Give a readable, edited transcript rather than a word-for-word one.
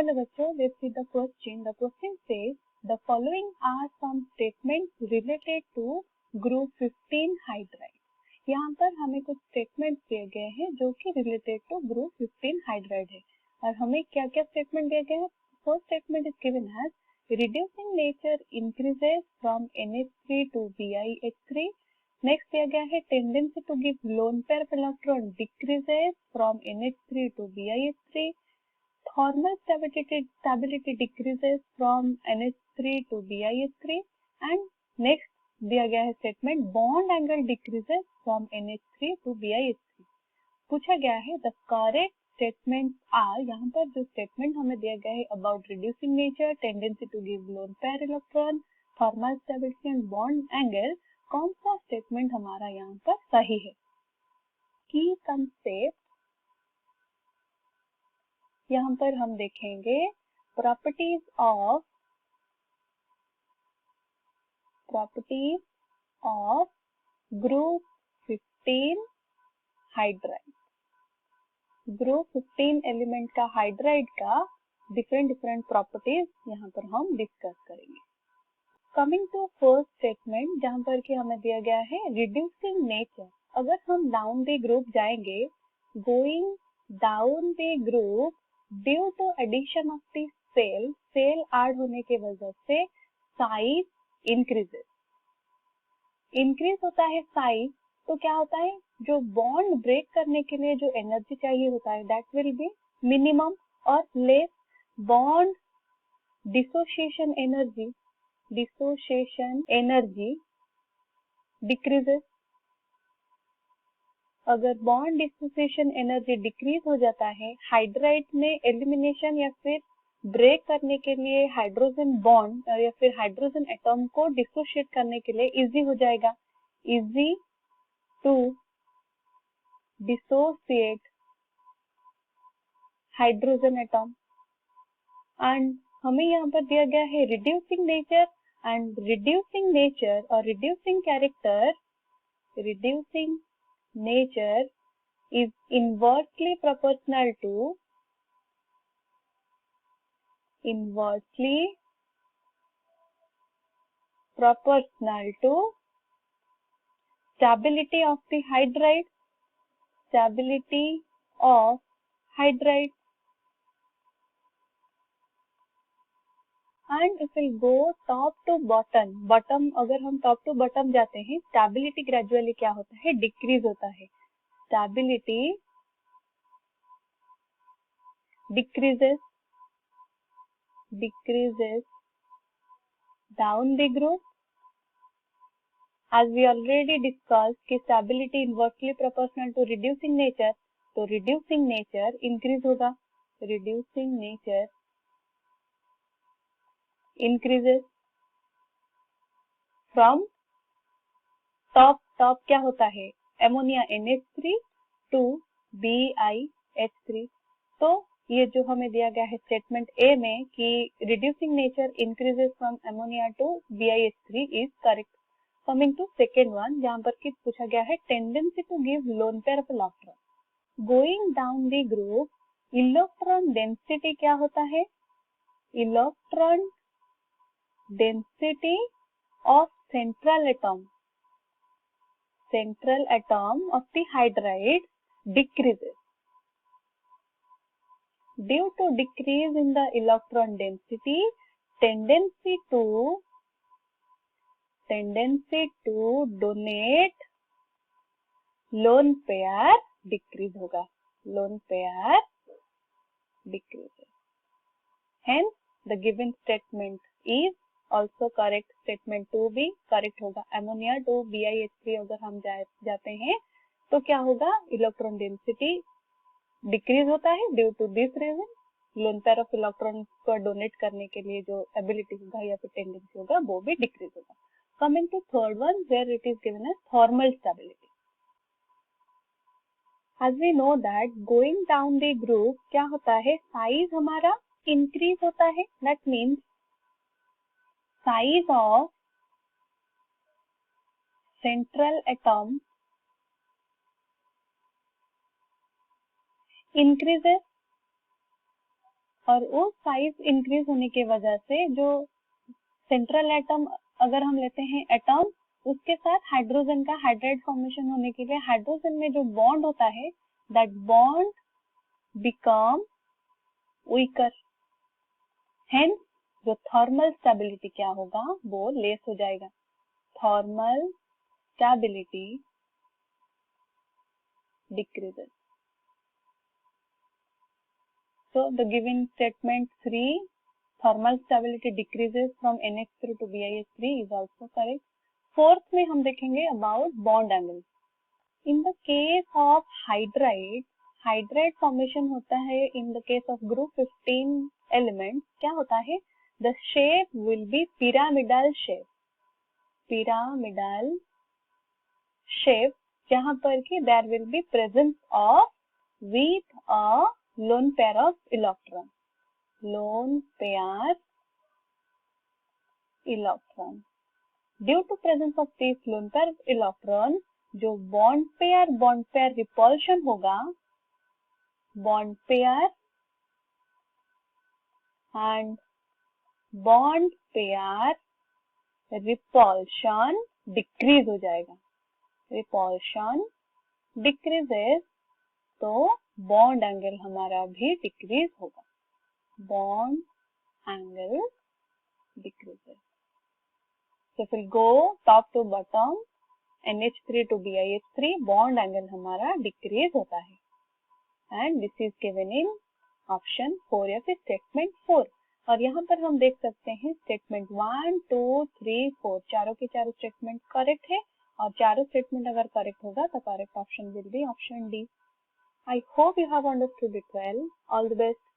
hello बच्चों, let's see the question. The question says the following are some statements related to group 15 hydride. यहाँ पर हमें कुछ statements दिए गए हैं जो कि related to group 15 hydride है और हमें क्या क्या statement दिए गए हैं. First statement is given as reducing nature increases from NH3 to BiH3. Next दिया गया है tendency to give lone pair of electron decreases from NH3 to BiH3. Thermal stability decreases from NH3 to BiH3 and next दिया गया है statement bond angle decreases from NH3 to BiH3. पूछा गया है the correct statements are, यहाँ पर जो statement हमें दिया गया है about reducing nature, tendency to give lone pair electron, thermal stability and bond angle, कौन सा statement हमारा यहाँ पर सही है. Key concept यहाँ पर हम देखेंगे properties of group 15 hydride. Group 15 element का हाइड्राइड का डिफरेंट प्रॉपर्टीज यहाँ पर हम डिस्कस करेंगे. कमिंग टू फर्स्ट स्टेटमेंट जहाँ पर कि हमें दिया गया है रिड्यूसिंग नेचर. अगर हम डाउन द ग्रुप जाएंगे, going down the group due to addition of the cell add होने के वजह से साइज इंक्रीज होता है साइज. तो क्या होता है, जो बॉन्ड ब्रेक करने के लिए जो एनर्जी चाहिए होता है दैट विल बी मिनिमम और less. Bond dissociation energy decreases. अगर बॉन्ड डिसोसिएशन एनर्जी डिक्रीज हो जाता है, हाइड्राइड में एलिमिनेशन या फिर ब्रेक करने के लिए हाइड्रोजन बॉन्ड या फिर हाइड्रोजन एटॉम को डिसोसिएट करने के लिए इजी हो जाएगा. Easy to dissociate hydrogen atom. And हमें यहाँ पर दिया गया है reducing nature and reducing nature और reducing character. Reducing nature is inversely proportional to stability of the hydride. And if we go top to bottom अगर हम top to bottom जाते हैं, stability gradually क्या होता है, decrease होता है. Stability decreases down the group. As we already discussed कि stability inversely proportional to reducing nature, तो reducing nature increase होगा. Reducing nature increases from top क्या होता है, अमोनिया NH3 to BiH3. तो ये जो हमें दिया गया है स्टेटमेंट ए में कि reducing nature increases from ammonia to BiH3 is correct. Coming to second one जहाँ पर कि पूछा गया है tendency to give lone pair of electron. Going down the group electron density क्या होता है, electron density of central atom of the hydride decreases. Due to decrease in the electron density, tendency to donate lone pair decrease होगा. Lone pair decreases. Hence, the given statement is also correct. Statement 2 भी correct होगा. Ammonia to BiH3 अगर हम जाते हैं तो क्या होगा, इलेक्ट्रॉन डेंसिटी डिक्रीज होता है. Due to this reason lone pair of electron को डोनेट करने के लिए जो एबिलिटी होगा या फिर टेंडेंसी होगा वो भी डिक्रीज होगा. Coming to third one where it is given as thermal stability. As we know that going down the group क्या होता है, साइज हमारा इंक्रीज होता है. That means size of central atom increases. और वो साइज इंक्रीज होने की वजह से जो सेंट्रल एटम अगर हम लेते हैं एटम, उसके साथ हाइड्रोजन का हाइड्राइड फॉर्मेशन होने के लिए हाइड्रोजन में जो बॉन्ड होता है that bond become weaker, hence जो थर्मल स्टेबिलिटी क्या होगा वो लेस हो जाएगा। Thermal stability decreases. So the given statement 3, thermal stability decreases from NH3 to BiH3 is also correct. Fourth में हम देखेंगे about bond angle. In the case of hydride, hydride formation होता है in the case of group 15 elements. क्या होता है? The shape will be pyramidal shape. Pyramidal shape जहाँ पर कि there will be presence of with a lone pair of electron. Lone pair electron. Due to presence of these lone pair electron, जो bond pair repulsion होगा, bond pair and bond pair repulsion decrease हो जाएगा. Repulsion decreases तो bond angle हमारा भी decrease होगा. Bond angle decreases. So if we'll go top to bottom, NH3 to BiH3 bond angle हमारा decrease होता है. And this is given in option 4 या फिर statement 4. और यहाँ पर हम देख सकते हैं statement 1, 2, 3, 4 चारों के चारों statement correct है और चारों statement अगर correct होगा तो correct option will be option D. I hope you have understood it well. All the best.